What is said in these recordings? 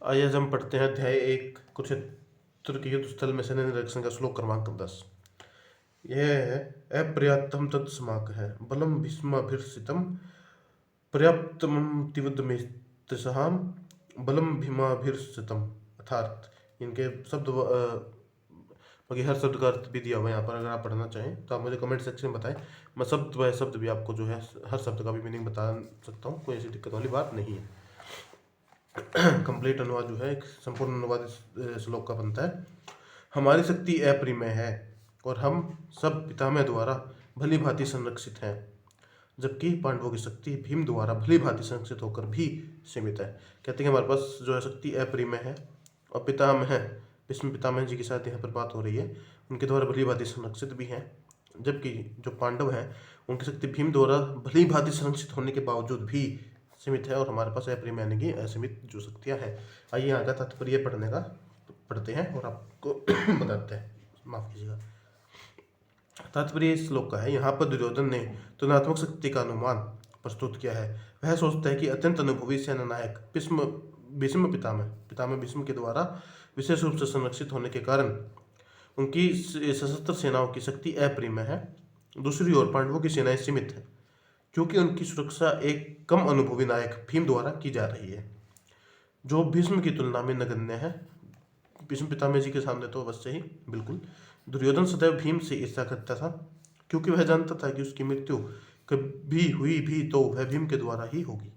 आइए आज हम पढ़ते हैं अध्याय 1 कुरुक्षेत्र के युद्ध स्थल में सैन्य निरीक्षण का श्लोक क्रमांक 10। यह है अपर्याप्तम तत्समाक है बलम भीष्माभिर्षितम पर्याप्तम तिवदमेतसहाम बलम भीमाभिर्षितम। अर्थात इनके शब्द बाकी हर शब्द का अर्थ भी दिया हुआ है यहाँ पर। अगर आप पढ़ना चाहें तो आप मुझे कमेंट सेक्शन में बताएं, मैं शब्द बाय शब्द भी आपको जो है हर शब्द का भी मीनिंग बता सकता हूँ, कोई ऐसी दिक्कत वाली बात नहीं है। कंप्लीट अनुवाद जो है एक संपूर्ण अनुवाद इस श्लोक का बनता है। हमारी शक्ति अप्रिमेय है और हम सब पितामह द्वारा भली भांति संरक्षित हैं, जबकि पांडवों की शक्ति भीम द्वारा भली भांति संरक्षित होकर भी सीमित है। कहते हैं हमारे पास जो है शक्ति अप्रिमेय है और पितामह है, भीष्म पितामह जी के साथ यहाँ पर बात हो रही है, उनके द्वारा भली भांति संरक्षित भी हैं, जबकि जो पांडव हैं उनकी शक्ति भीम द्वारा भली भांति संरक्षित होने के बावजूद भी सीमित है और हमारे पास अप्रिमेय यानी कि असीमित जो शक्तियाँ हैं। आइए यहाँ का तात्पर्य पढ़ते हैं और आपको बताते हैं। माफ कीजिएगा। तात्पर्य इस श्लोक का है, यहाँ पर दुर्योधन ने तुलनात्मक शक्ति का अनुमान प्रस्तुत किया है। वह सोचता है कि अत्यंत अनुभवी सेनानायक भीष्म पितामह भीष्म के द्वारा विशेष रूप से संरक्षित होने के कारण उनकी सशस्त्र सेनाओं की शक्ति अप्रिमेय है। दूसरी ओर पांडवों की सेनाएं सीमित है, क्योंकि उनकी सुरक्षा एक कम अनुभवी नायक भीम द्वारा की जा रही है, जो भीष्म की तुलना में नगण्य है। भीष्म पितामह जी के सामने तो अवश्य ही बिल्कुल। दुर्योधन सदैव भीम से ईर्ष्या करता था, क्योंकि वह जानता था कि उसकी मृत्यु कभी हुई भी तो वह भीम के द्वारा ही होगी,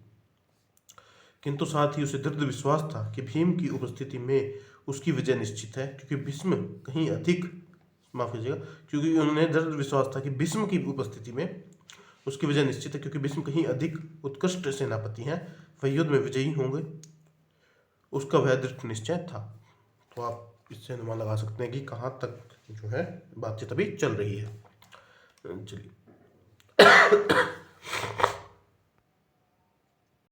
किंतु साथ ही उसे दृढ़ विश्वास था कि भीम की उपस्थिति में उसकी विजय निश्चित है, क्योंकि उन्हें दृढ़ विश्वास था कि भीष्म की उपस्थिति में उसकी विजय निश्चित है, क्योंकि भीष्म कहीं अधिक उत्कृष्ट सेनापति हैं, वह युद्ध में विजयी होंगे, उसका वह दृढ़ निश्चय था। तो आप इससे अनुमान लगा सकते हैं कि कहाँ तक जो है बातचीत अभी चल रही है। चलिए